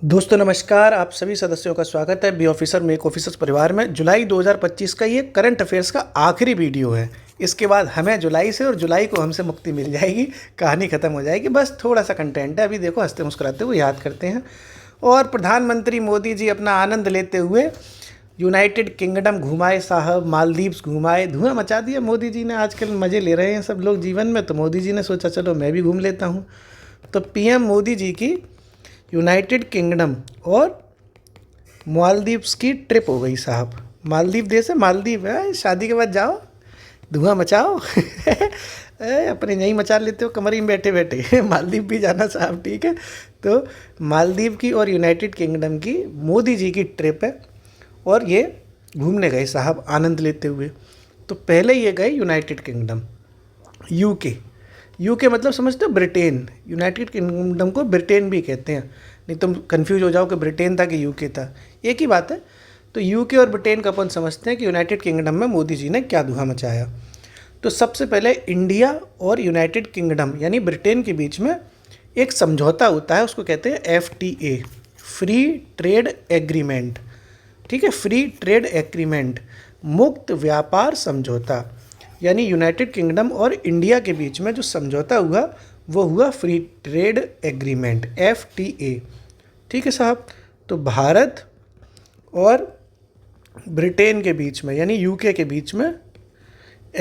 दोस्तों नमस्कार, आप सभी सदस्यों का स्वागत है बी ऑफिसर मेक ऑफिसर्स परिवार में। जुलाई 2025 का ये करंट अफेयर्स का आखिरी वीडियो है। इसके बाद हमें जुलाई से और जुलाई को हमसे मुक्ति मिल जाएगी, कहानी ख़त्म हो जाएगी। बस थोड़ा सा कंटेंट है, अभी देखो हंसते मुस्कुराते हुए याद करते हैं। और प्रधानमंत्री मोदी जी अपना आनंद लेते हुए यूनाइटेड किंगडम घुमाए साहब, मालदीव्स घुमाए, धुआं मचा दिया मोदी जी ने। आजकल मज़े ले रहे हैं सब लोग जीवन में, तो मोदी जी ने सोचा चलो मैं भी घूम लेता हूँ। तो पीएम मोदी जी की यूनाइटेड किंगडम और मालदीव्स की ट्रिप हो गई साहब। मालदीव देश है, मालदीव है, शादी के बाद जाओ धुआं मचाओ अपने यहीं मचा लेते हो कमरे में बैठे बैठे मालदीव भी जाना साहब, ठीक है। तो मालदीव की और यूनाइटेड किंगडम की मोदी जी की ट्रिप है और ये घूमने गए साहब आनंद लेते हुए। तो पहले ये गए यूनाइटेड किंगडम, यूके। यूके मतलब समझते हो ब्रिटेन। यूनाइटेड किंगडम को ब्रिटेन भी कहते हैं, नहीं तुम कंफ्यूज हो जाओ कि ब्रिटेन था कि यूके था, एक ही बात है। तो यूके और ब्रिटेन का अपन समझते हैं कि यूनाइटेड किंगडम में मोदी जी ने क्या धुआं मचाया। तो सबसे पहले इंडिया और यूनाइटेड किंगडम यानी ब्रिटेन के बीच में एक समझौता होता है, उसको कहते हैं FTA, फ्री ट्रेड एग्रीमेंट, ठीक है। फ्री ट्रेड एग्रीमेंट, मुक्त व्यापार समझौता, यानी यूनाइटेड किंगडम और इंडिया के बीच में जो समझौता हुआ वो हुआ फ्री ट्रेड एग्रीमेंट FTA, ठीक है साहब। तो भारत और ब्रिटेन के बीच में यानी यूके के बीच में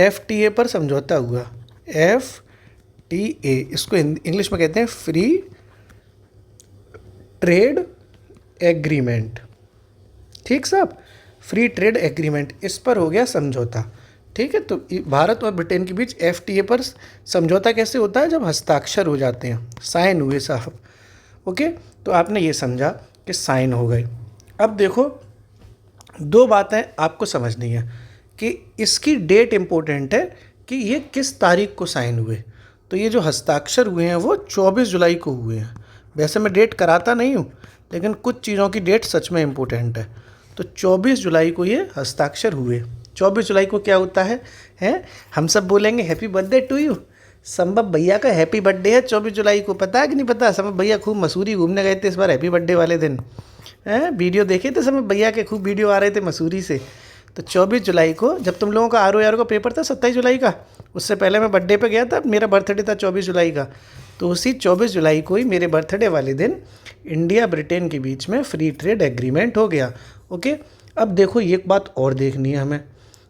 FTA पर समझौता हुआ। FTA इसको इंग्लिश में कहते हैं फ्री ट्रेड एग्रीमेंट, ठीक साहब। फ्री ट्रेड एग्रीमेंट, इस पर हो गया समझौता, ठीक है। तो भारत और ब्रिटेन के बीच FTA पर समझौता कैसे होता है? जब हस्ताक्षर हो जाते हैं, साइन हुए साहब, ओके। तो आपने ये समझा कि साइन हो गए। अब देखो दो बातें आपको समझनी है कि इसकी डेट इम्पोर्टेंट है कि ये किस तारीख को साइन हुए। तो ये जो हस्ताक्षर हुए हैं वो 24 जुलाई को हुए हैं। वैसे मैं डेट कराता नहीं हूँ, लेकिन कुछ चीज़ों की डेट सच में इम्पोर्टेंट है। तो 24 जुलाई को ये हस्ताक्षर हुए। 24 जुलाई को क्या होता है हैं? हम सब बोलेंगे हैप्पी बर्थडे टू यू। संभव भैया का हैप्पी बर्थडे है 24 जुलाई को, पता है कि नहीं पता? संभव भैया खूब मसूरी घूमने गए थे इस बार हैप्पी बर्थडे वाले दिन, हैं? वीडियो देखे थे संभव भैया के, खूब वीडियो आ रहे थे मसूरी से। तो 24 जुलाई को जब तुम लोगों का RO का पेपर था 27 जुलाई का, उससे पहले मैं बर्थडे पे गया था, मेरा बर्थडे था 24 जुलाई का। तो उसी 24 जुलाई को ही मेरे बर्थडे वाले दिन इंडिया ब्रिटेन के बीच में फ्री ट्रेड एग्रीमेंट हो गया, ओके। अब देखो एक बात और देखनी है हमें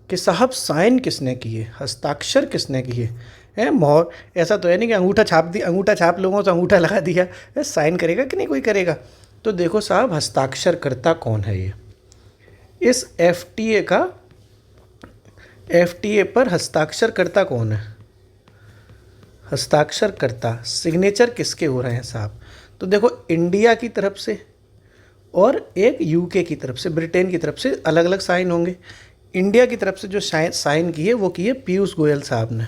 कि साहब साइन किसने किए, हस्ताक्षर किसने किए हैं? मोहर ऐसा तो है नहीं कि अंगूठा छाप दी, अंगूठा छाप लोगों तो अंगूठा लगा दिया, साइन करेगा कि नहीं कोई करेगा। तो देखो साहब हस्ताक्षर करता कौन है? ये इस FTA पर हस्ताक्षर करता कौन है? हस्ताक्षर करता, सिग्नेचर किसके हो रहे हैं साहब? तो देखो इंडिया की तरफ से और एक यूके की तरफ से, ब्रिटेन की तरफ से अलग अलग साइन होंगे। इंडिया की तरफ से जो साइन किए वो किए पीयूष गोयल साहब ने,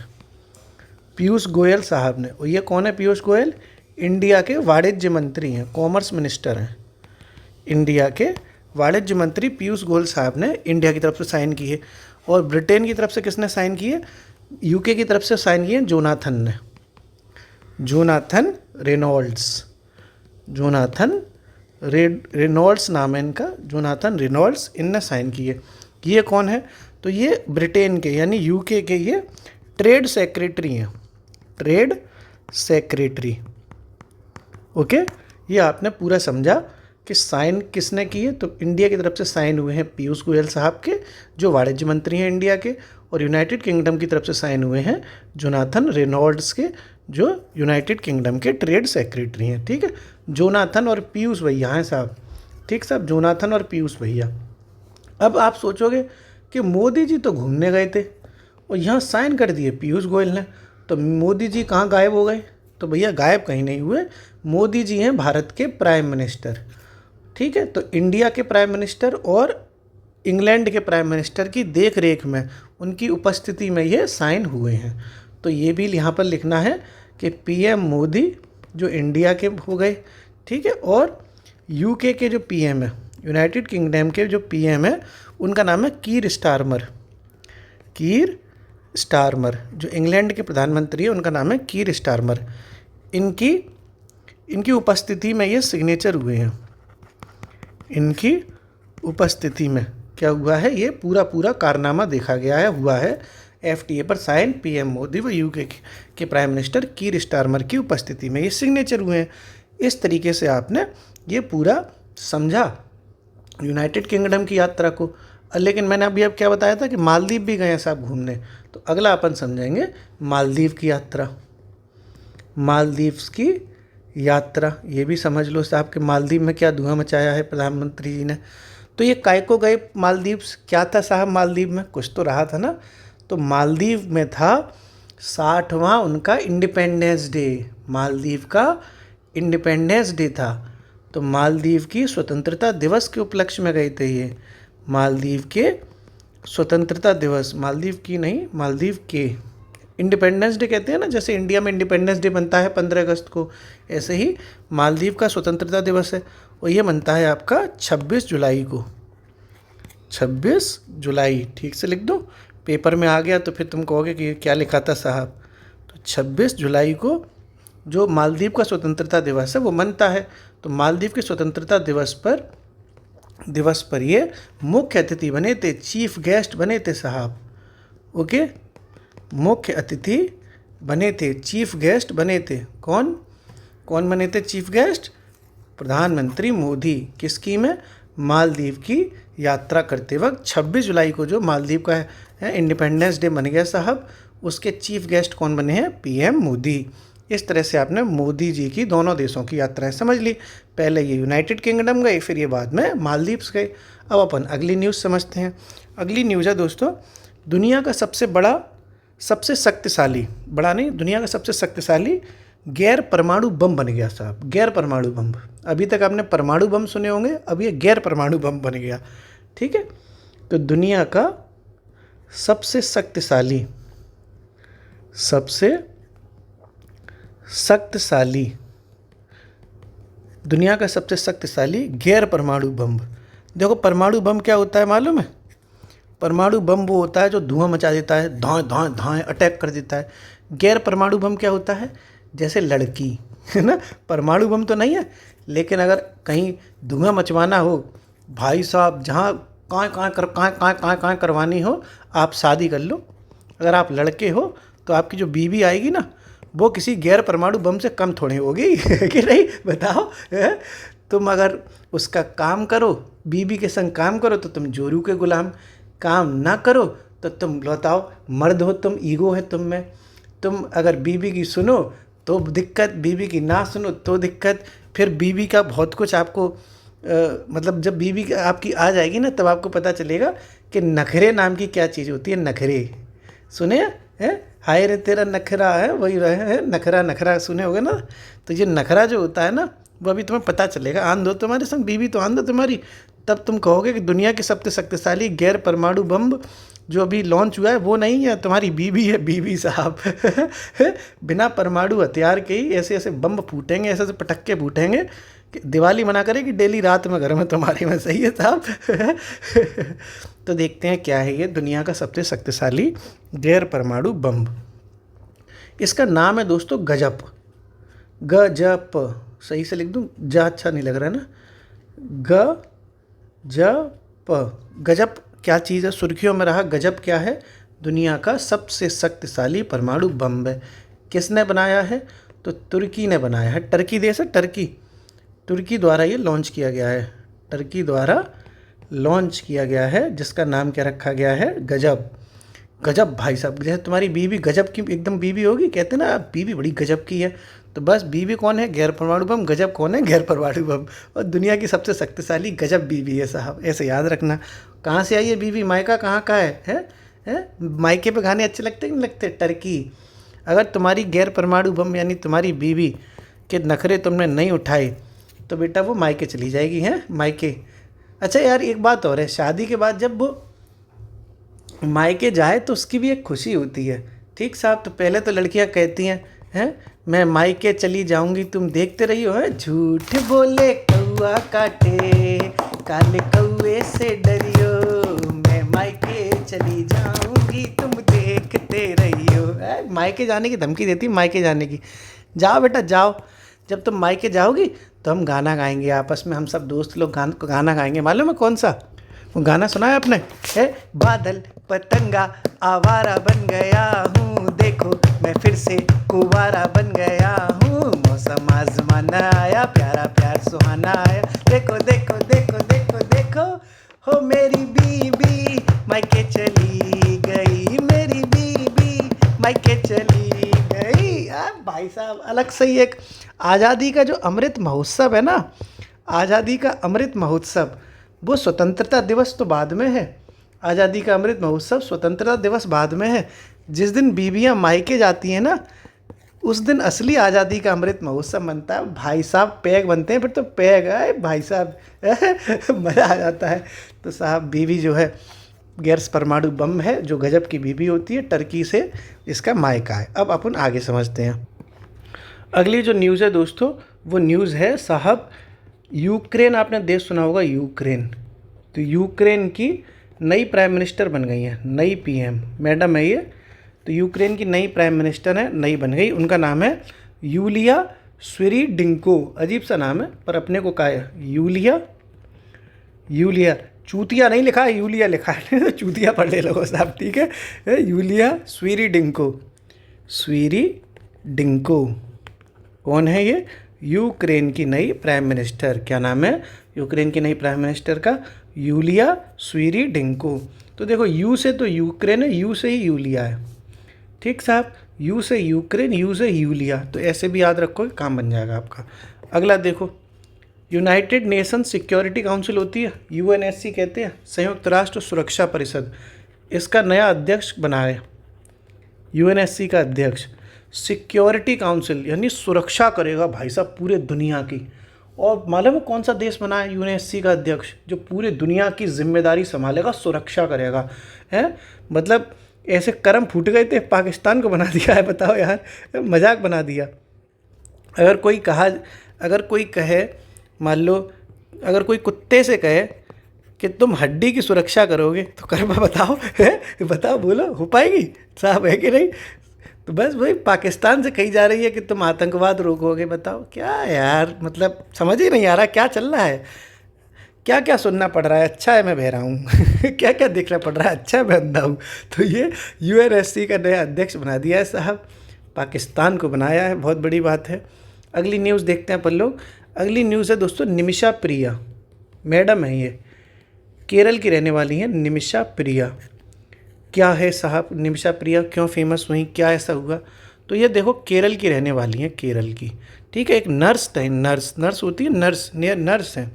पीयूष गोयल साहब ने। और ये कौन है पीयूष गोयल? इंडिया के वाणिज्य मंत्री हैं, कॉमर्स मिनिस्टर हैं। इंडिया के वाणिज्य मंत्री पीयूष गोयल साहब ने इंडिया की तरफ से साइन किए। और ब्रिटेन की तरफ से किसने साइन किए? यूके की तरफ से साइन किए जोनाथन ने, जोनाथन रेनॉल्ड्स, जोनाथन रेनॉल्ड्स नाम है इनका, जोनाथन रेनॉल्ड्स, इनने साइन किए। ये कौन है? तो ये ब्रिटेन के यानी यूके के ये ट्रेड सेक्रेटरी हैं, ट्रेड सेक्रेटरी, ओके। ये आपने पूरा समझा कि साइन किसने किए। तो इंडिया की तरफ से साइन हुए हैं पीयूष गोयल साहब के, जो वाणिज्य मंत्री हैं इंडिया के, और यूनाइटेड किंगडम की तरफ से साइन हुए हैं जोनाथन रेनॉल्ड्स के, जो यूनाइटेड किंगडम के ट्रेड सेक्रेटरी हैं, ठीक है। जोनाथन और पीयूष भैया हैं साहब, ठीक साहब, जोनाथन और पीयूष भैया। अब आप सोचोगे कि मोदी जी तो घूमने गए थे और यहाँ साइन कर दिए पीयूष गोयल ने, तो मोदी जी कहाँ गायब हो गए? तो भैया गायब कहीं नहीं हुए, मोदी जी हैं भारत के प्राइम मिनिस्टर, ठीक है। तो इंडिया के प्राइम मिनिस्टर और इंग्लैंड के प्राइम मिनिस्टर की देख रेख में, उनकी उपस्थिति में ये साइन हुए हैं। तो ये भी यहाँ पर लिखना है कि PM मोदी जो इंडिया के हो गए, ठीक है, और यूके के जो PM है, यूनाइटेड किंगडम के जो PM है, उनका नाम है कीर स्टारमर, कीर स्टारमर। जो इंग्लैंड के प्रधानमंत्री है उनका नाम है कीर स्टारमर। इनकी उपस्थिति में ये सिग्नेचर हुए हैं, इनकी उपस्थिति में क्या हुआ है, ये पूरा पूरा कारनामा देखा गया है, हुआ है। एफटीए पर साइन पीएम मोदी व यूके के प्राइम मिनिस्टर कीर स्टारमर की उपस्थिति में ये सिग्नेचर हुए हैं। इस तरीके से आपने ये पूरा समझा यूनाइटेड किंगडम की यात्रा को। लेकिन मैंने अभी अब क्या बताया था कि मालदीव भी गए हैं साहब घूमने, तो अगला अपन समझेंगे मालदीव की यात्रा। मालदीव्स की यात्रा ये भी समझ लो साहब कि मालदीव में क्या धुआं मचाया है प्रधानमंत्री जी ने। तो ये काय को गए मालदीव्स, क्या था साहब मालदीव में, कुछ तो रहा था ना। तो मालदीव में था 60वां उनका इंडिपेंडेंस डे, मालदीव का इंडिपेंडेंस डे था। तो मालदीव की स्वतंत्रता दिवस के उपलक्ष्य में गए थे ये, मालदीव के स्वतंत्रता दिवस, मालदीव की नहीं, मालदीव के इंडिपेंडेंस डे कहते हैं ना, जैसे इंडिया में इंडिपेंडेंस डे बनता है 15 अगस्त को, ऐसे ही मालदीव का स्वतंत्रता दिवस है और ये बनता है आपका 26 जुलाई को। 26 जुलाई ठीक से लिख दो, पेपर में आ गया तो फिर तुम कहोगे कि क्या लिखा था साहब। तो 26 जुलाई को जो मालदीव का स्वतंत्रता दिवस है वो मनता है। तो मालदीव के स्वतंत्रता दिवस पर ये मुख्य अतिथि बने थे, चीफ गेस्ट बने थे साहब। ओके, मुख्य अतिथि बने थे, चीफ गेस्ट बने थे। कौन कौन बने थे चीफ गेस्ट? प्रधानमंत्री मोदी। किसकी में? मालदीव की यात्रा करते वक्त 26 जुलाई को जो मालदीव का है इंडिपेंडेंस डे बन गया साहब, उसके चीफ गेस्ट कौन बने हैं? पीएम मोदी। इस तरह से आपने मोदी जी की दोनों देशों की यात्राएं समझ ली। पहले ये यूनाइटेड किंगडम गए, फिर ये बाद में मालदीव्स गए। अब अपन अगली न्यूज़ समझते हैं। अगली न्यूज़ है दोस्तों, दुनिया का सबसे बड़ा, सबसे शक्तिशाली, बड़ा नहीं, दुनिया का सबसे शक्तिशाली गैर परमाणु बम बन गया साहब। गैर परमाणु बम, अभी तक आपने परमाणु बम सुने होंगे, अब ये गैर परमाणु बम बन गया। ठीक है, तो दुनिया का सबसे शक्तिशाली, सबसे शक्तिशाली, दुनिया का सबसे शक्तिशाली गैर परमाणु बम। देखो परमाणु बम क्या होता है मालूम है? परमाणु बम वो होता है जो धुआं मचा देता है, धाएँ धाएँ धाएँ अटैक कर देता है। गैर परमाणु बम क्या होता है? जैसे लड़की, है ना, परमाणु बम तो नहीं है, लेकिन अगर कहीं धुआं मचवाना हो भाई साहब, जहाँ कहाँ करवानी हो, आप शादी कर लो। अगर आप लड़के हो तो आपकी जो बीवी आएगी ना, वो किसी गैर परमाणु बम से कम थोड़ी होगी कि नहीं, बताओ। तुम अगर उसका काम करो, बीवी के संग काम करो तो तुम जोरू के गुलाम, काम ना करो तो तुम बताओ मर्द हो तुम, ईगो है तुम में। तुम अगर बीवी की सुनो तो दिक्कत, बीवी की ना सुनो तो दिक्कत। फिर बीवी का बहुत कुछ आपको मतलब जब बीवी आपकी आ जाएगी ना, तब आपको पता चलेगा कि नखरे नाम की क्या चीज़ होती है। नखरे सुने हैं? हाय रे तेरा नखरा है, वही रहे हैं नखरा, नखरा सुने होगे ना। तो ये नखरा जो होता है ना, वो अभी तुम्हें पता चलेगा। आन दो तुम्हारे संग बीवी, तो आन दो तुम्हारी, तब तुम कहोगे कि दुनिया के सबसे शक्तिशाली गैर परमाणु बम जो अभी लॉन्च हुआ है वो नहीं है, तुम्हारी बीवी है, बीवी साहब। बिना परमाणु हथियार के ही ऐसे ऐसे बम फूटेंगे, ऐसे ऐसे पटक्के फूटेंगे कि दिवाली मना करेगी डेली रात में घर में तुम्हारे में। सही है साहब। तो देखते हैं क्या है ये दुनिया का सबसे शक्तिशाली गैर परमाणु बम। इसका नाम है दोस्तों गजप। गजप, सही से लिख दूँ? जा अच्छा नहीं लग रहा है ना। गजप, गजप क्या चीज़ है? सुर्खियों में रहा। गजब क्या है? दुनिया का सबसे शक्तिशाली परमाणु बम है। किसने बनाया है? तो तुर्की ने बनाया है। टर्की देश है, टर्की, तुर्की द्वारा ये लॉन्च किया गया है। टर्की द्वारा लॉन्च किया गया है, जिसका नाम क्या रखा गया है? गजब। गजब भाई साहब, जैसे तुम्हारी बीवी गजब की एकदम बीवी होगी, कहते ना बीवी बड़ी गजब की है, तो बस बीवी कौन है? गैर परमाणु बम। गजब कौन है? गैर परमाणु बम। और दुनिया की सबसे शक्तिशाली गजब बीवी है साहब, ऐसे याद रखना। कहाँ से आई है बीवी? मायका कहाँ का है? मायके पे गाने अच्छे लगते नहीं लगते? टर्की। अगर तुम्हारी गैर परमाणु बम यानी तुम्हारी बीवी के नखरे तुमने नहीं उठाए तो बेटा वो मायके चली जाएगी, हैं मायके। अच्छा यार एक बात और है, शादी के बाद जब वो मायके जाए तो उसकी भी एक खुशी होती है। ठीक साहब, तो पहले तो लड़कियां कहती हैं मैं मायके चली जाऊंगी, तुम देखते रही हो, है झूठ बोले कौआ काटे, काले कौए से डरियो, मैं मायके चली जाऊंगी, तुम देखते रहियो। मायके जाने की धमकी देती, मायके जाने की। जाओ बेटा जाओ, जब तुम मायके जाओगी तो हम गाना गाएंगे आपस में, हम सब दोस्त लोग गाना गाएंगे। मालूम है कौन सा? वो गाना सुना है आपने? है बादल पतंगा आवारा बन गया हूँ, देखो मैं फिर से कुवारा बन गया हूँ, मौसम आजमाना आया, प्यारा प्यार सुहाना आया, देखो देखो देखो देखो देखो, हो मेरी बीबी मायके चली गई, मेरी बीबी मायके चली गई। भाई साहब अलग से ही एक आज़ादी का जो अमृत महोत्सव है ना, आज़ादी का अमृत महोत्सव, वो स्वतंत्रता दिवस तो बाद में है। आज़ादी का अमृत महोत्सव स्वतंत्रता दिवस बाद में है। जिस दिन बीबियाँ मायके जाती हैं ना, उस दिन असली आज़ादी का अमृत महोत्सव मनता है। भाई साहब पैग बनते हैं फिर तो, पैग है भाई साहब मज़ा आ जाता है। तो साहब बीवी जो है गैर परमाणु बम है, जो गजब की बीवी होती है, टर्की से इसका मायका है। अब अपन आगे समझते हैं। अगली जो न्यूज़ है दोस्तों, वो न्यूज़ है साहब यूक्रेन। आपने देश सुना होगा यूक्रेन। तो यूक्रेन की नई प्राइम मिनिस्टर बन गई है, नई पीएम मैडम है ये। तो यूक्रेन की नई प्राइम मिनिस्टर है, नई बन गई। उनका नाम है यूलिया स्विरिडेंको। अजीब सा नाम है पर अपने को क्या है, यूलिया चूतिया नहीं लिखा है, यूलिया लिखा है तो चूतिया पढ़ ले लो साहब, ठीक है। यूलिया स्विरिडेंको कौन है ये? यूक्रेन की नई प्राइम मिनिस्टर। क्या नाम है यूक्रेन की नई प्राइम मिनिस्टर का? यूलिया स्विरिडेंको। तो देखो यू से तो यूक्रेन है, यू से ही यूलिया है, ठीक साहब। यू से यूक्रेन, यू से यूलिया, तो ऐसे भी याद रखो, काम बन जाएगा आपका। अगला देखो, यूनाइटेड नेशन सिक्योरिटी काउंसिल होती है, यूएनएससी कहते हैं, संयुक्त राष्ट्र सुरक्षा परिषद। इसका नया अध्यक्ष बना है यूएनएससी का अध्यक्ष। सिक्योरिटी काउंसिल यानी सुरक्षा करेगा भाई साहब पूरे दुनिया की। और मालूम है कौन सा देश बना है यूएनएससी का अध्यक्ष, जो पूरे दुनिया की जिम्मेदारी संभालेगा, सुरक्षा करेगा, है? मतलब ऐसे कर्म फूट गए थे, पाकिस्तान को बना दिया है, बताओ यार, मजाक बना दिया। अगर कोई कहे, मान लो अगर कोई कुत्ते से कहे कि तुम हड्डी की सुरक्षा करोगे तो कर बताओ, है? बताओ, बोलो, हो पाएगी साहब, है कि नहीं? तो बस वही पाकिस्तान से कही जा रही है कि तुम आतंकवाद रोकोगे। बताओ क्या यार, मतलब समझ ही नहीं आ रहा क्या चल रहा है, क्या क्या सुनना पड़ रहा है। अच्छा है मैं बहरा हूँ क्या क्या देखना पड़ रहा है, अच्छा है मैं अंधा हूँ। तो ये यूएनएससी का नया अध्यक्ष बना दिया है साहब, पाकिस्तान को बनाया है, बहुत बड़ी बात है। अगली न्यूज़ देखते हैं अपन लोग। अगली न्यूज़ है दोस्तों निमिषा प्रिया, मैडम है ये, केरल की रहने वाली हैं निमिषा प्रिया। क्या है साहब निमिषा प्रिया क्यों फेमस हुई, क्या ऐसा हुआ? तो ये देखो केरल की रहने वाली हैं, केरल की, ठीक है। एक नर्स है, नर्स होती है, नर्स हैं।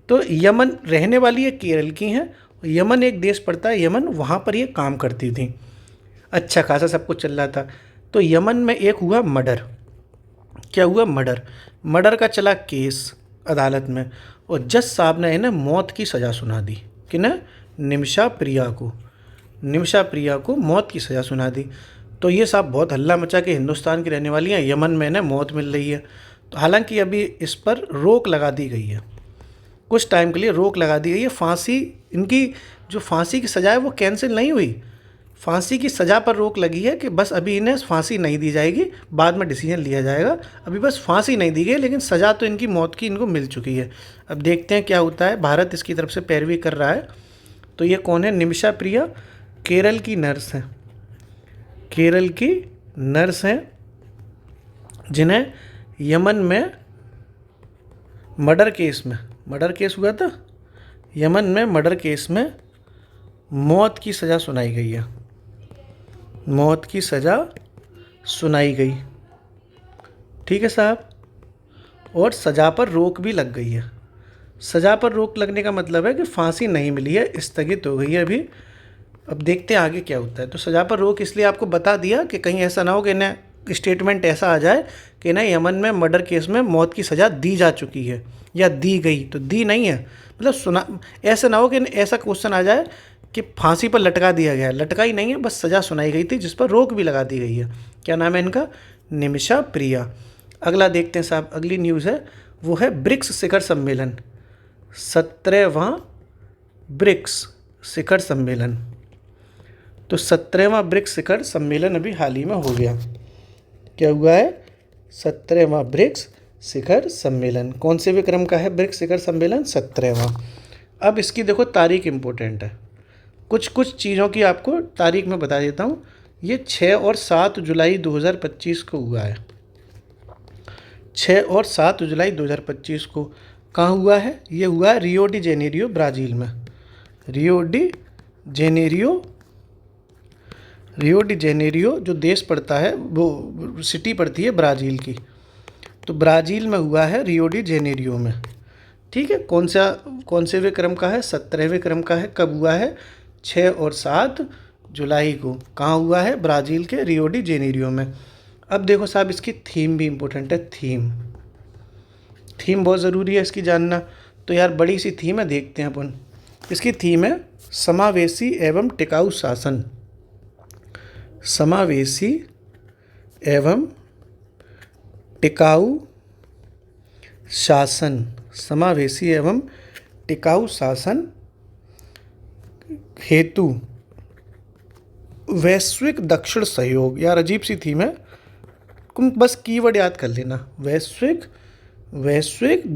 तो यमन रहने वाली है, केरल की हैं। यमन एक देश पड़ता है यमन, वहाँ पर ये काम करती थी, अच्छा खासा सब कुछ चल रहा था। तो यमन में एक हुआ मर्डर। क्या हुआ? मर्डर का चला केस अदालत में, और जज साहब ने इन्हें मौत की सज़ा सुना दी। किन्हें? निमिषा प्रिया को मौत की सज़ा सुना दी। तो ये साहब बहुत हल्ला मचा के हिंदुस्तान की रहने वाली हैं, यमन में इन्हें मौत मिल रही है। तो हालांकि अभी इस पर रोक लगा दी गई है, कुछ टाइम के लिए रोक लगा दी गई है। फांसी, इनकी जो फांसी की सज़ा है वो कैंसिल नहीं हुई, फांसी की सज़ा पर रोक लगी है कि बस अभी इन्हें फांसी नहीं दी जाएगी, बाद में डिसीजन लिया जाएगा। अभी बस फांसी नहीं दी गई, लेकिन सज़ा तो इनकी मौत की इनको मिल चुकी है। अब देखते हैं क्या होता है, भारत इसकी तरफ से पैरवी कर रहा है। तो ये कौन है? निमिषा प्रिया, केरल की नर्स हैं, केरल की नर्स हैं, जिन्हें यमन में मर्डर केस हुआ था, यमन में मर्डर केस में मौत की सज़ा सुनाई गई है, मौत की सज़ा सुनाई गई, ठीक है साहब। और सज़ा पर रोक भी लग गई है। सज़ा पर रोक लगने का मतलब है कि फांसी नहीं मिली है, स्थगित हो गई है अभी। अब देखते हैं आगे क्या होता है। तो सज़ा पर रोक इसलिए आपको बता दिया कि कहीं ऐसा ना हो कि इन्हें स्टेटमेंट ऐसा आ जाए कि ना यमन में मर्डर केस में मौत की सज़ा दी जा चुकी है या दी गई, तो दी नहीं है, मतलब सुना, ऐसा ना हो कि ऐसा क्वेश्चन आ जाए कि फांसी पर लटका दिया गया है, लटका ही नहीं है, बस सज़ा सुनाई गई थी जिस पर रोक भी लगा दी गई है। क्या नाम है इनका? निमिषा प्रिया। अगला देखते हैं साहब, अगली न्यूज़ है वो है ब्रिक्स शिखर सम्मेलन, 17वां ब्रिक्स शिखर सम्मेलन। तो 17वां ब्रिक्स शिखर सम्मेलन अभी हाल ही में हो गया। क्या हुआ है? 17वां ब्रिक्स शिखर सम्मेलन। कौन से विक्रम का है ब्रिक्स शिखर सम्मेलन? 17वां। अब इसकी देखो तारीख इम्पोर्टेंट है, कुछ कुछ चीज़ों की आपको तारीख में बता देता हूँ। ये 6 और 7 जुलाई 2025 को हुआ है। 6 और 7 जुलाई 2025 को कहाँ हुआ है? ये हुआ है रियो डी जेनेरियो, ब्राज़ील में। रियो डी जेनेरियो जो देश पड़ता है, वो सिटी पड़ती है ब्राज़ील की, तो ब्राज़ील में हुआ है रियो डी जेनेरियो में। ठीक है, कौन से क्रम का है? 17वें क्रम का है। कब हुआ है? 6 और 7 जुलाई को। कहाँ हुआ है? ब्राज़ील के रियो डी जेनेरियो में। अब देखो साहब, इसकी थीम भी इम्पोर्टेंट है। थीम बहुत ज़रूरी है इसकी जानना। तो यार बड़ी सी थीम है, देखते हैं अपन। इसकी थीम है समावेशी एवं टिकाऊ शासन। समावेशी एवं टिकाऊ शासन। समावेशी एवं टिकाऊ शासन हेतु वैश्विक दक्षिण सहयोग। यार अजीब सी थीम है, तुम बस कीवर्ड याद कर लेना। वैश्विक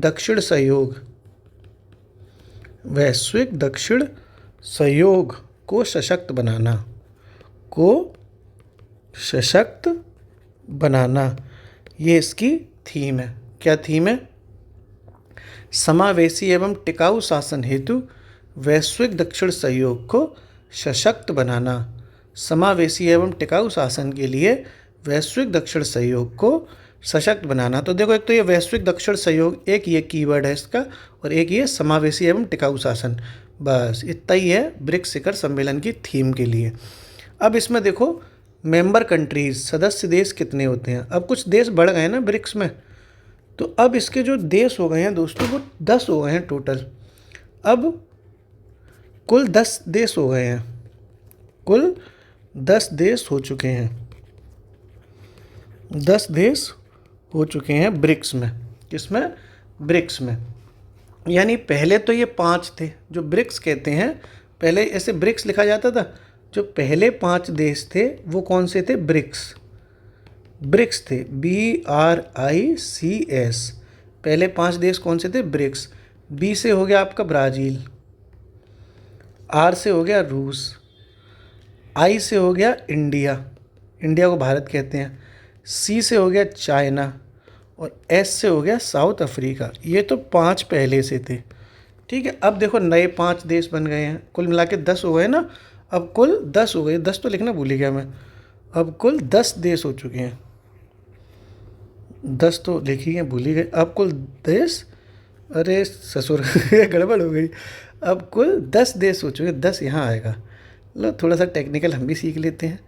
दक्षिण सहयोग। वैश्विक दक्षिण सहयोग को सशक्त बनाना, ये इसकी थीम है। क्या थीम है? समावेशी एवं टिकाऊ शासन हेतु वैश्विक दक्षिण सहयोग को सशक्त बनाना। समावेशी एवं टिकाऊ शासन के लिए वैश्विक दक्षिण सहयोग को सशक्त बनाना। तो देखो, एक तो ये वैश्विक दक्षिण सहयोग, एक ये कीवर्ड है इसका, और एक ये समावेशी एवं टिकाऊ शासन। बस इतना ही है ब्रिक्स शिखर सम्मेलन की थीम के लिए। अब इसमें देखो मेंबर कंट्रीज, सदस्य देश कितने होते हैं। अब कुछ देश बढ़ गए ना ब्रिक्स में, तो अब इसके जो देश हो गए हैं दोस्तों, वो 10 हो गए हैं टोटल। अब कुल 10 देश हो गए हैं। कुल 10 देश हो चुके हैं। 10 देश हो चुके हैं ब्रिक्स में। किसमें? ब्रिक्स में। यानी पहले तो ये 5 थे जो ब्रिक्स कहते हैं। पहले ऐसे ब्रिक्स लिखा जाता था। जो पहले 5 देश थे वो कौन से थे? ब्रिक्स थे, BRICS। पहले 5 देश कौन से थे? ब्रिक्स। बी से हो गया आपका ब्राज़ील, आर से हो गया रूस, आई से हो गया इंडिया को भारत कहते हैं, सी से हो गया चाइना, और एस से हो गया साउथ अफ्रीका। ये तो 5 पहले से थे। ठीक है, अब देखो नए 5 देश बन गए हैं। कुल मिला के 10 हो गए ना। अब कुल 10 हो गए। 10 तो लिखना भूल ही गया मैं। अब कुल 10 देश हो चुके हैं। 10 तो लिखी है, भूल ही गए। अब कुल देश, अरे ससुर गड़बड़ हो गई। अब कुल 10 देश हो चुके हैं। 10 यहाँ आएगा। लो थोड़ा सा टेक्निकल हम भी सीख लेते हैं।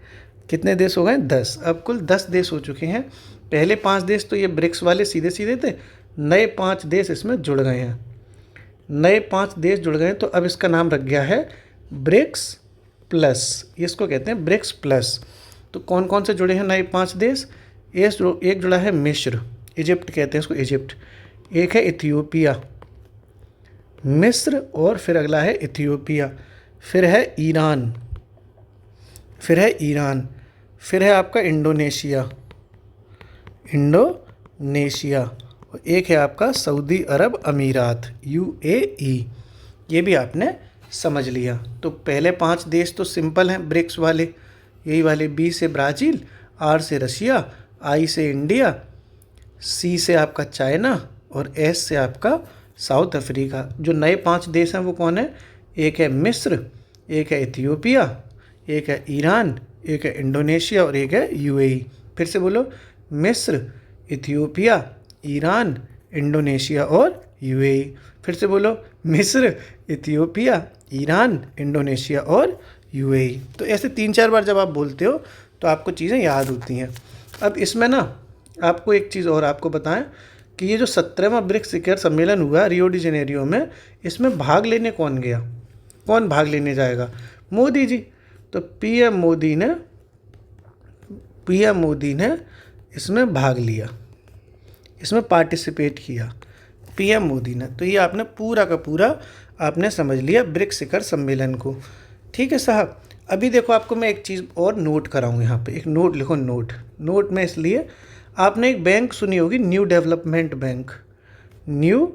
कितने देश हो गए? 10। अब कुल 10 देश हो चुके हैं। पहले 5 देश तो ये ब्रिक्स वाले सीधे सीधे थे। नए 5 देश इसमें जुड़ गए हैं। नए 5 देश जुड़ गए हैं, तो अब इसका नाम रख गया है ब्रिक्स प्लस। इसको कहते हैं ब्रिक्स प्लस। तो कौन कौन से जुड़े हैं नए 5 देश? एक जुड़ा है मिस्र, इजिप्ट कहते हैं इसको, इजिप्ट। एक है इथियोपिया, मिस्र, और फिर अगला है इथियोपिया। फिर है ईरान, फिर है आपका इंडोनेशिया, और एक है आपका सऊदी अरब अमीरात, UAE। ये भी आपने समझ लिया। तो पहले 5 देश तो सिंपल हैं ब्रिक्स वाले, यही वाले। B से ब्राज़ील, R से रशिया, I से इंडिया, C से आपका चाइना, और S से आपका साउथ अफ्रीका। जो नए 5 देश हैं वो कौन है? एक है मिस्र, एक है इथियोपिया, एक है ईरान, एक है इंडोनेशिया, और एक है UAE। फिर से बोलो, मिस्र, इथियोपिया, ईरान, इंडोनेशिया और UAE। फिर से बोलो, मिस्र, इथियोपिया, ईरान, इंडोनेशिया और UAE। तो ऐसे 3-4 बार जब आप बोलते हो तो आपको चीज़ें याद होती हैं। अब इसमें ना आपको एक चीज़ और आपको बताएं कि ये जो 17वां ब्रिक्स शिखर सम्मेलन हुआ रियो डी जेनेरियो में, इसमें भाग लेने कौन गया? कौन भाग लेने जाएगा? मोदी जी। तो PM मोदी ने इसमें भाग लिया, इसमें पार्टिसिपेट किया PM मोदी ने। तो ये आपने पूरा का पूरा आपने समझ लिया ब्रिक्स शिखर सम्मेलन को। ठीक है साहब। अभी देखो आपको मैं एक चीज़ और नोट कराऊँ। यहाँ पे एक नोट लिखो। नोट में इसलिए आपने एक बैंक सुनी होगी, new development bank. New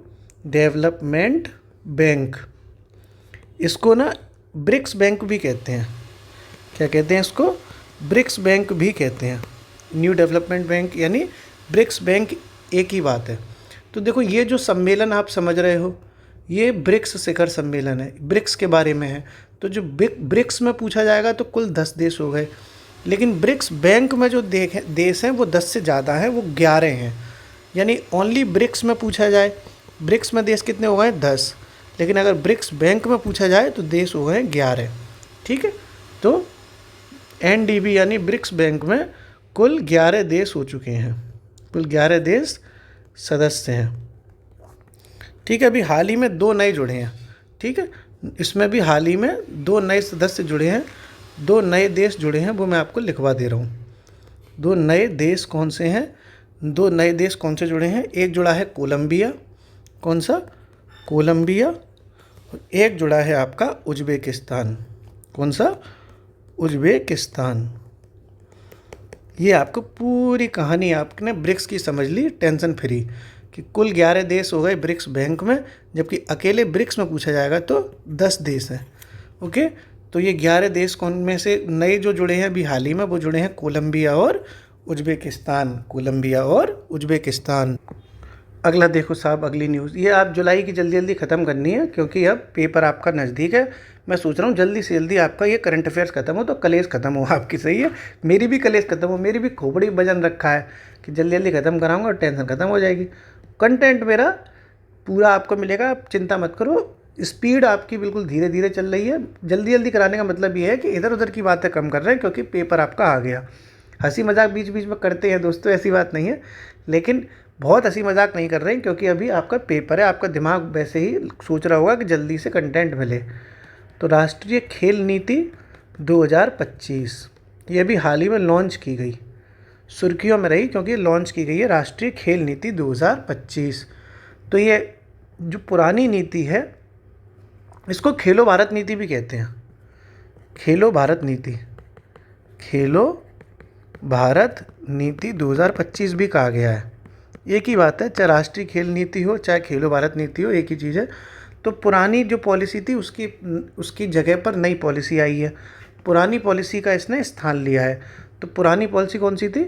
development bank, इसको ना ब्रिक्स बैंक भी कहते हैं। क्या कहते हैं इसको? ब्रिक्स बैंक भी कहते हैं। न्यू डेवलपमेंट बैंक यानी ब्रिक्स बैंक एक ही बात है। तो देखो, ये जो सम्मेलन आप समझ रहे हो, ये ब्रिक्स शिखर सम्मेलन है, ब्रिक्स के बारे में है। तो जो ब्रिक्स में पूछा जाएगा तो कुल 10 देश हो गए, लेकिन ब्रिक्स बैंक में जो देश हैं वो 10 से ज़्यादा हैं, वो 11 हैं। यानी ओनली ब्रिक्स में पूछा जाए, ब्रिक्स में देश कितने हो गए? 10। लेकिन अगर ब्रिक्स बैंक में पूछा जाए तो देश हो गए 11। ठीक है, तो एनडीबी यानी ब्रिक्स बैंक में कुल 11 देश हो चुके हैं, कुल 11 देश सदस्य हैं। ठीक है, अभी हाल ही में 2 नए जुड़े हैं। ठीक है, इसमें भी हाल ही में 2 नए सदस्य जुड़े हैं, 2 नए देश जुड़े हैं, वो मैं आपको लिखवा दे रहा हूँ। 2 नए देश कौन से हैं? 2 नए देश कौन से जुड़े हैं? एक जुड़ा है कोलंबिया, कौन सा? कोलंबिया। और एक जुड़ा है आपका उज्बेकिस्तान, कौन सा? उज्बेकिस्तान। ये आपको पूरी कहानी आपने ब्रिक्स की समझ ली, टेंशन फ्री, कि कुल 11 देश हो गए ब्रिक्स बैंक में, जबकि अकेले ब्रिक्स में पूछा जाएगा तो 10 देश हैं। ओके, तो ये 11 देश कौन में से नए जो जुड़े हैं अभी हाल ही में, वो जुड़े हैं कोलंबिया और उज्बेकिस्तान, कोलंबिया और उज्बेकिस्तान। अगला देखो साहब, अगली न्यूज़, ये आप जुलाई की जल्दी जल्दी ख़त्म करनी है क्योंकि अब पेपर आपका नज़दीक है। मैं सोच रहा हूँ जल्दी से जल्दी आपका ये करंट अफेयर्स ख़त्म हो तो कलेश ख़त्म हो आपकी। सही है, मेरी भी कलेश ख़त्म हो, मेरी भी खोपड़ी वजन रखा है कि जल्दी जल्दी ख़त्म कराऊंगा और टेंशन ख़त्म हो जाएगी। कंटेंट मेरा पूरा आपको मिलेगा, आप चिंता मत करो। स्पीड आपकी बिल्कुल धीरे धीरे चल रही है। जल्दी जल्दी कराने का मतलब ये है कि इधर उधर की बातें कम कर रहे हैं क्योंकि पेपर आपका आ गया। हंसी मजाक बीच बीच में करते हैं दोस्तों, ऐसी बात नहीं है, लेकिन बहुत हंसी मजाक नहीं कर रहे हैं क्योंकि अभी आपका पेपर है। आपका दिमाग वैसे ही सोच रहा होगा कि जल्दी से कंटेंट मिले। तो राष्ट्रीय खेल नीति 2025 ये अभी हाल ही में लॉन्च की गई, सुर्खियों में रही क्योंकि लॉन्च की गई है राष्ट्रीय खेल नीति 2025। तो ये जो पुरानी नीति है इसको खेलो भारत नीति भी कहते हैं। खेलो भारत नीति, खेलो भारत नीति 2025 भी कहा गया है। एक ही बात है, चाहे राष्ट्रीय खेल नीति हो चाहे खेलो भारत नीति हो, एक ही चीज़ है। तो पुरानी जो पॉलिसी थी उसकी जगह पर नई पॉलिसी आई है, पुरानी पॉलिसी का इसने स्थान लिया है। तो पुरानी पॉलिसी कौन सी थी?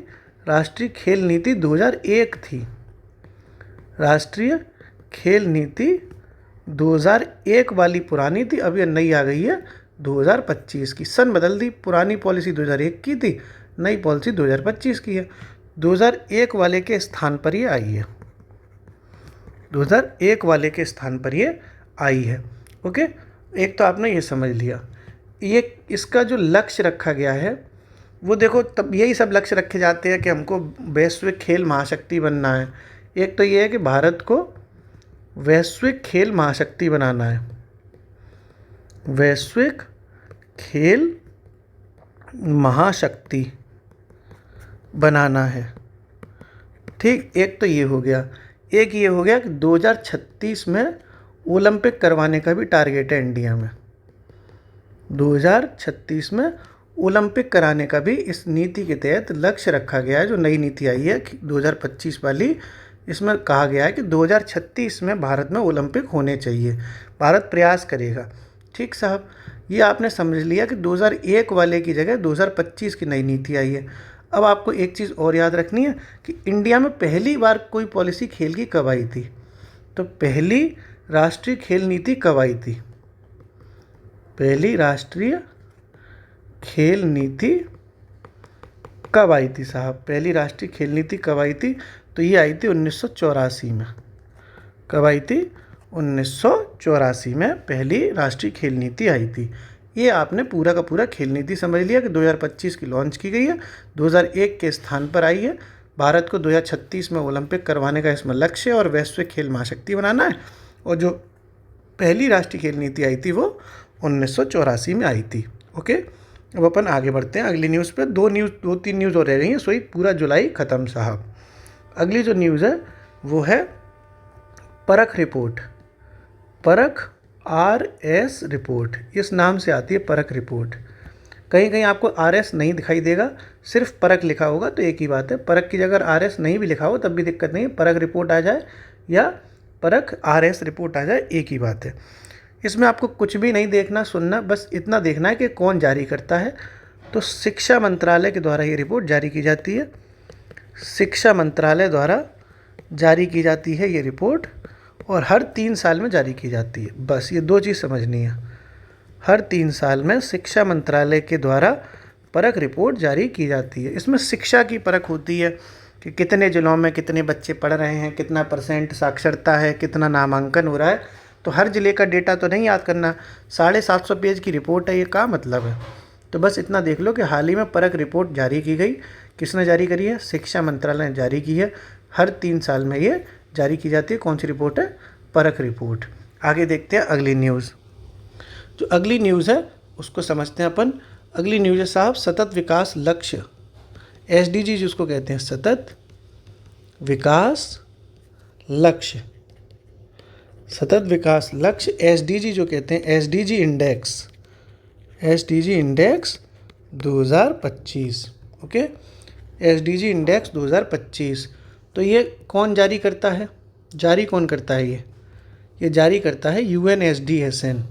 राष्ट्रीय खेल नीति 2001 थी। राष्ट्रीय खेल नीति 2001 वाली पुरानी थी, अब ये नई आ गई है 2025 की। सन बदल दी, पुरानी पॉलिसी 2001 की थी, नई पॉलिसी 2025 की है। 2001 वाले के स्थान पर ये आई है, 2001 वाले के स्थान पर ये आई है। ओके, एक तो आपने ये समझ लिया। ये इसका जो लक्ष्य रखा गया है वो देखो, तब यही सब लक्ष्य रखे जाते हैं कि हमको वैश्विक खेल महाशक्ति बनना है। एक तो ये है कि भारत को वैश्विक खेल महाशक्ति बनाना है, वैश्विक खेल महाशक्ति बनाना है। ठीक, एक तो ये हो गया। एक ये हो गया कि 2036 में ओलंपिक करवाने का भी टारगेट है इंडिया में। 2036 में ओलंपिक कराने का भी इस नीति के तहत लक्ष्य रखा गया है। जो नई नीति आई है 2025 वाली, इसमें कहा गया है कि 2036 में भारत में ओलंपिक होने चाहिए, भारत प्रयास करेगा। ठीक साहब, ये आपने समझ लिया कि 2001 वाले की जगह 2025 की नई नीति आई है। अब आपको एक चीज़ और याद रखनी है कि इंडिया में पहली बार कोई पॉलिसी खेल की कब आई थी। तो पहली राष्ट्रीय खेल नीति कब आई थी? पहली राष्ट्रीय खेल नीति कब आई थी साहब? पहली राष्ट्रीय खेल नीति कब आई थी? तो ये आई थी 1984 में। कब आई थी? 1984 में पहली राष्ट्रीय खेल नीति आई थी। ये आपने पूरा का पूरा खेल नीति समझ लिया कि 2025 की लॉन्च की गई है, 2001 के स्थान पर आई है। भारत को 2036 में ओलंपिक करवाने का इसमें लक्ष्य है और वैश्विक खेल महाशक्ति बनाना है। और जो पहली राष्ट्रीय खेल नीति आई थी वो 1984 में आई थी। ओके, अब अपन आगे बढ़ते हैं अगली न्यूज़ पे। दो तीन न्यूज़ और रह गई हैं, सोई पूरा जुलाई ख़त्म साहब। अगली जो न्यूज़ है वो है परख रिपोर्ट, परख RS रिपोर्ट, इस नाम से आती है परख रिपोर्ट। कहीं कहीं आपको RS नहीं दिखाई देगा, सिर्फ परख लिखा होगा तो एक ही बात है। परख की जगह RS नहीं भी लिखा हो तब भी दिक्कत नहीं है, परख रिपोर्ट आ जाए या परख RS रिपोर्ट आ जाए, एक ही बात है। इसमें आपको कुछ भी नहीं देखना सुनना, बस इतना देखना है कि कौन जारी करता है। तो शिक्षा मंत्रालय के द्वारा ये रिपोर्ट जारी की जाती है, शिक्षा मंत्रालय द्वारा जारी की जाती है ये रिपोर्ट, और हर 3 साल में जारी की जाती है। बस ये 2 चीज़ समझनी है, हर 3 साल में शिक्षा मंत्रालय के द्वारा परख रिपोर्ट जारी की जाती है। इसमें शिक्षा की परख होती है कि कितने जिलों में कितने बच्चे पढ़ रहे हैं, कितना % साक्षरता है, कितना नामांकन हो रहा है। तो हर ज़िले का डेटा तो नहीं याद करना, 750 पेज की रिपोर्ट है, ये क्या मतलब है। तो बस इतना देख लो कि हाल ही में परख रिपोर्ट जारी की गई। किसने जारी करी है? शिक्षा मंत्रालय ने जारी की है। हर 3 साल में ये जारी की जाती है। कौन सी रिपोर्ट है? परख रिपोर्ट। आगे देखते हैं अगली न्यूज़। जो अगली न्यूज़ है उसको समझते हैं अपन। अगली न्यूज़ है साहब, सतत विकास लक्ष्य, SDG जिसको कहते हैं, सतत विकास लक्ष्य। सतत विकास लक्ष्य SDG जो कहते हैं, SDG index 2025। Okay, SDG index 2025। तो ये कौन जारी करता है? जारी कौन करता है? ये जारी करता है UNSDSN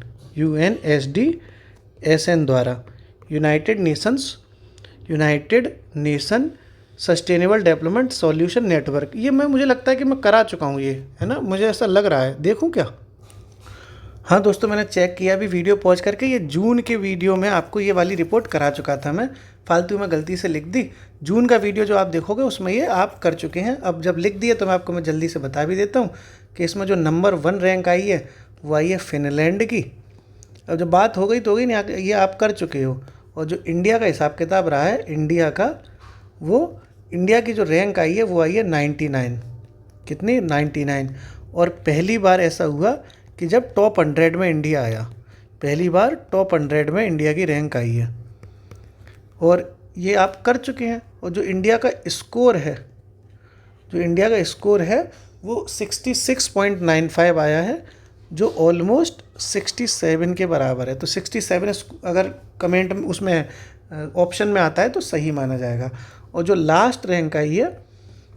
द्वारा, United nation sustainable development solution network. ये मुझे लगता है कि मैं करा चुका हूँ, ये है ना, मुझे ऐसा लग रहा है। देखूँ क्या? हाँ दोस्तों, मैंने चेक किया अभी वीडियो पॉज करके, ये जून के वीडियो में आपको ये वाली रिपोर्ट करा चुका था मैं, फालतू में गलती से लिख दी। जून का वीडियो जो आप देखोगे उसमें ये आप कर चुके हैं। अब जब लिख दिए तो मैं जल्दी से बता भी देता हूँ कि इसमें जो नंबर 1 रैंक आई है वो आई है फिनलैंड की। अब जब बात हो गई तो हो गई नहीं, ये आप कर चुके हो। और जो इंडिया का हिसाब किताब रहा है, इंडिया की जो रैंक आई है वो आई है 99। कितनी? 99। और पहली बार ऐसा हुआ कि जब टॉप 100 में इंडिया आया, पहली बार टॉप 100 में इंडिया की रैंक आई है। और ये आप कर चुके हैं। और जो इंडिया का स्कोर है वो 66.95 आया है, जो ऑलमोस्ट 67 के बराबर है। तो 67 अगर कमेंट में उसमें ऑप्शन में आता है तो सही माना जाएगा। और जो लास्ट रैंक आई है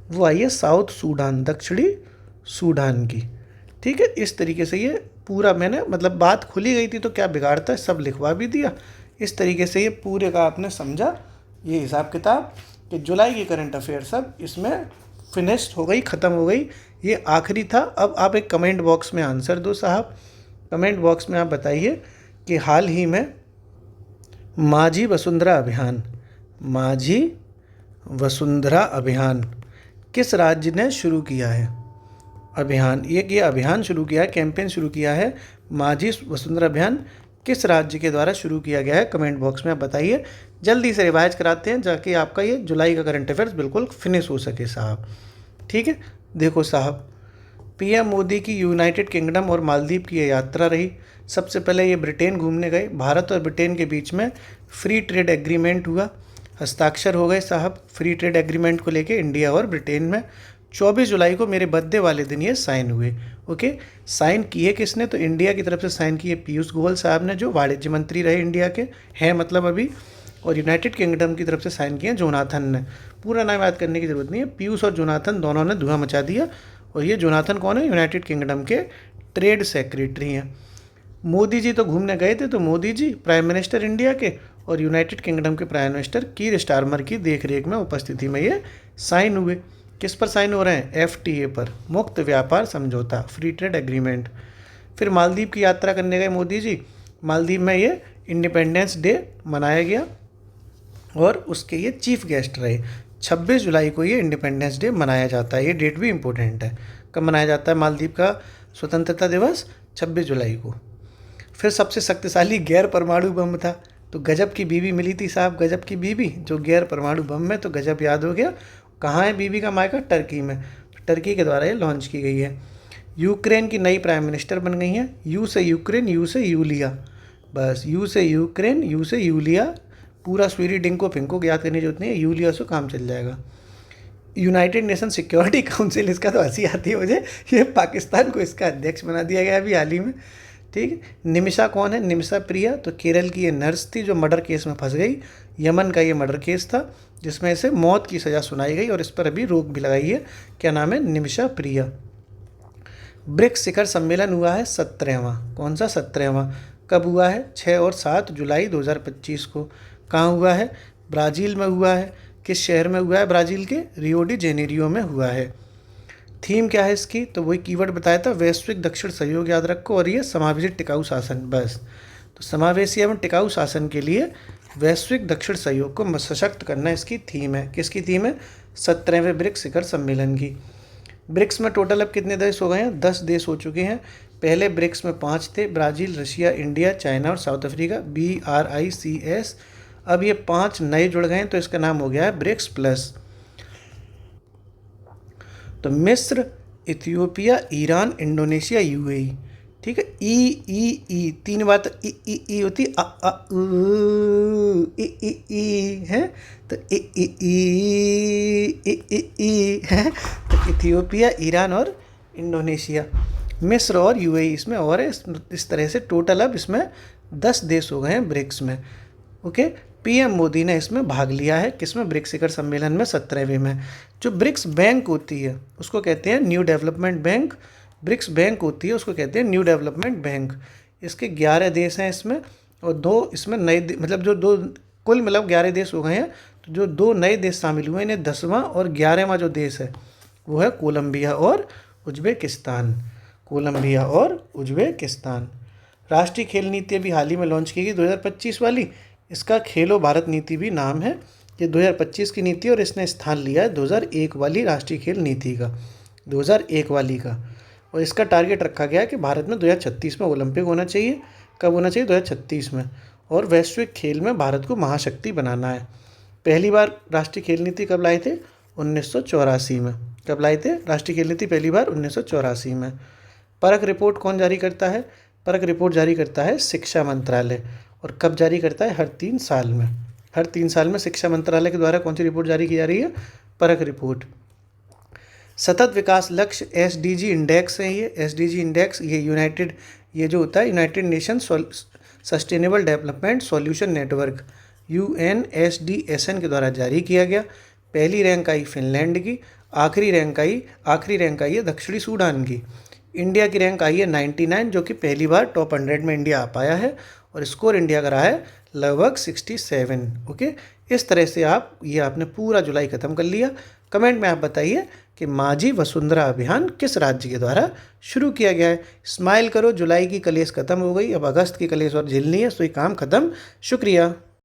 वो आई है साउथ सूडान, दक्षिणी सूडान की। ठीक है, इस तरीके से ये पूरा मैंने, मतलब बात खुली गई थी तो क्या बिगाड़ता है, सब लिखवा भी दिया। इस तरीके से ये पूरे का आपने समझा ये हिसाब किताब कि जुलाई की करंट अफेयर सब इसमें फिनिश्ड हो गई, ख़त्म हो गई। ये आखिरी था। अब आप एक कमेंट बॉक्स में आंसर दो साहब। कमेंट बॉक्स में आप बताइए कि हाल ही में माझी वसुंधरा अभियान किस राज्य ने शुरू किया है? अभियान, ये अभियान शुरू किया है, कैंपेन शुरू किया है, माझी वसुंधरा अभियान किस राज्य के द्वारा शुरू किया गया है? कमेंट बॉक्स में आप बताइए। जल्दी से रिवाइज कराते हैं जाके आपका ये जुलाई का करंट अफेयर्स बिल्कुल फिनिश हो सके साहब। ठीक है, देखो साहब, PM मोदी की यूनाइटेड किंगडम और मालदीव की ये यात्रा रही। सबसे पहले ये ब्रिटेन घूमने गए। भारत और ब्रिटेन के बीच में फ्री ट्रेड एग्रीमेंट हुआ, हस्ताक्षर हो गए साहब। फ्री ट्रेड एग्रीमेंट को लेके इंडिया और ब्रिटेन में 24 जुलाई को मेरे बर्थडे वाले दिन ये साइन हुए। ओके, साइन किए किसने? तो इंडिया की तरफ से साइन किए पीयूष गोयल साहब ने, जो वाणिज्य मंत्री रहे इंडिया के, हैं मतलब अभी। और यूनाइटेड किंगडम की तरफ से साइन किए जोनाथन ने। पूरा नाम याद करने की ज़रूरत नहीं है, पीयूष और जोनाथन दोनों ने धुआं मचा दिया। और ये जोनाथन कौन है? यूनाइटेड किंगडम के ट्रेड सेक्रेटरी हैं। मोदी जी तो घूमने गए थे, तो Modi ji prime minister India के और यूनाइटेड किंगडम के प्राइम मिनिस्टर कीर स्टारमर की देखरेख में, उपस्थिति में ये साइन हुए। किस पर साइन हो रहे हैं? FTA पर, मुक्त व्यापार समझौता, फ्री ट्रेड एग्रीमेंट। फिर मालदीव की यात्रा करने गए मोदी जी। मालदीव में ये इंडिपेंडेंस डे मनाया गया और उसके ये चीफ गेस्ट रहे। 26 जुलाई को ये इंडिपेंडेंस डे मनाया जाता है। ये डेट भी इम्पोर्टेंट है। कब मनाया जाता है मालदीव का स्वतंत्रता दिवस? 26 जुलाई को। फिर सबसे शक्तिशाली गैर परमाणु बम था, तो गजब की बीवी मिली थी साहब, गजब की बीवी जो गैर परमाणु बम में, तो गजब याद हो गया। कहाँ है बीवी का मायका? टर्की में। टर्की के द्वारा ये लॉन्च की गई है। यूक्रेन की नई प्राइम मिनिस्टर बन गई हैं। यू से यूक्रेन, यू से यूलिया। बस यू से यूक्रेन, यू से यूलिया। पूरा स्वीरी डिंको फिंको याद करने की जरूरत नहीं है, यूलिया से काम चल जाएगा। यूनाइटेड नेशन सिक्योरिटी काउंसिल, इसका तो हंसी आती है मुझे, ये पाकिस्तान को इसका अध्यक्ष बना दिया गया अभी हाल ही में। ठीक। निमिषा कौन है? निमिषा प्रिया, तो केरल की ये नर्स थी जो मर्डर केस में फंस गई। यमन का ये मर्डर केस था जिसमें इसे मौत की सज़ा सुनाई गई और इस पर अभी रोक भी लगाई है। क्या नाम है? निमिषा प्रिया। ब्रिक्स शिखर सम्मेलन हुआ है 17वां। कौन सा? 17वां। कब हुआ है? 6 और 7 जुलाई 2025 को। कहाँ हुआ है? ब्राज़ील में हुआ है। किस शहर में हुआ है? ब्राज़ील के रियो डी जेनेरियो में हुआ है। थीम क्या है इसकी? तो वही कीवर्ड बताया था, वैश्विक दक्षिण सहयोग याद रखो, और ये समावेशी टिकाऊ शासन। बस, तो समावेशी एवं टिकाऊ शासन के लिए वैश्विक दक्षिण सहयोग को सशक्त करना इसकी थीम है। किसकी थीम है? 17वें ब्रिक्स शिखर सम्मेलन की। ब्रिक्स में टोटल अब कितने देश हो गए हैं? 10 देश हो चुके हैं। पहले ब्रिक्स में 5 थे, ब्राज़ील, रशिया, इंडिया, चाइना और साउथ अफ्रीका, BRICS। अब ये 5 नए जुड़ गए हैं तो इसका नाम हो गया है ब्रिक्स प्लस। तो मिस्र, इथियोपिया, ईरान, इंडोनेशिया, UAE। ठीक है। ई 3 बात ई होती, अ आ उ ई है, तो ई है, तो इथियोपिया, ईरान और इंडोनेशिया। मिस्र और UAE इसमें और है। इस तरह से टोटल अब इसमें 10 देश हो गए हैं ब्रिक्स में। ओके। PM मोदी ने इसमें भाग लिया है। किसमें? ब्रिक्स शिखर सम्मेलन में 17वें में। जो ब्रिक्स बैंक होती है उसको कहते हैं new development bank. BRICS bank होती है उसको कहते हैं न्यू डेवलपमेंट बैंक। इसके 11 देश हैं इसमें, और 2 इसमें नए मतलब जो 2 कुल मतलब 11 देश हो गए हैं। तो जो 2 नए देश शामिल हुए हैं, इन्हें 10वां और 11वां जो देश है वो है कोलंबिया और उज्बेकिस्तान। कोलंबिया और उज्बेकिस्तान। राष्ट्रीय खेल नीति अभी हाल ही में लॉन्च की गई 2025 वाली। इसका खेलो भारत नीति भी नाम है। ये 2025 की नीति और इसने स्थान लिया है 2001 वाली राष्ट्रीय खेल नीति का, 2001 वाली का। और इसका टारगेट रखा गया है कि भारत में 2036 में ओलंपिक होना चाहिए। कब होना चाहिए? 2036 में। और वैश्विक खेल में भारत को महाशक्ति बनाना है। पहली बार राष्ट्रीय खेल नीति कब लाए थे? 1984 में। कब लाए थे राष्ट्रीय खेल नीति? पहली बार 1984 में। परख रिपोर्ट कौन जारी करता है? परख रिपोर्ट जारी करता है शिक्षा मंत्रालय। और कब जारी करता है? हर 3 साल में। हर 3 साल में शिक्षा मंत्रालय के द्वारा कौन सी रिपोर्ट जारी की जा रही है? परख रिपोर्ट। सतत विकास लक्ष्य SDG इंडेक्स है। ये SDG इंडेक्स ये जो होता है United nation sustainable development solution network, UNSDSN के द्वारा जारी किया गया। पहली रैंक आई फिनलैंड की, आखिरी रैंक आई है दक्षिणी सूडान की। इंडिया की रैंक आई है 99, जो कि पहली बार टॉप 100 में इंडिया आ पाया है। और स्कोर इंडिया का रहा है लगभग 67। ओके। इस तरह से आपने पूरा जुलाई ख़त्म कर लिया। कमेंट में आप बताइए कि माझी वसुंधरा अभियान किस राज्य के द्वारा शुरू किया गया है। स्माइल करो, जुलाई की कलेश ख़त्म हो गई, अब अगस्त की कलेश और झेलनी है, तो ये काम ख़त्म। शुक्रिया।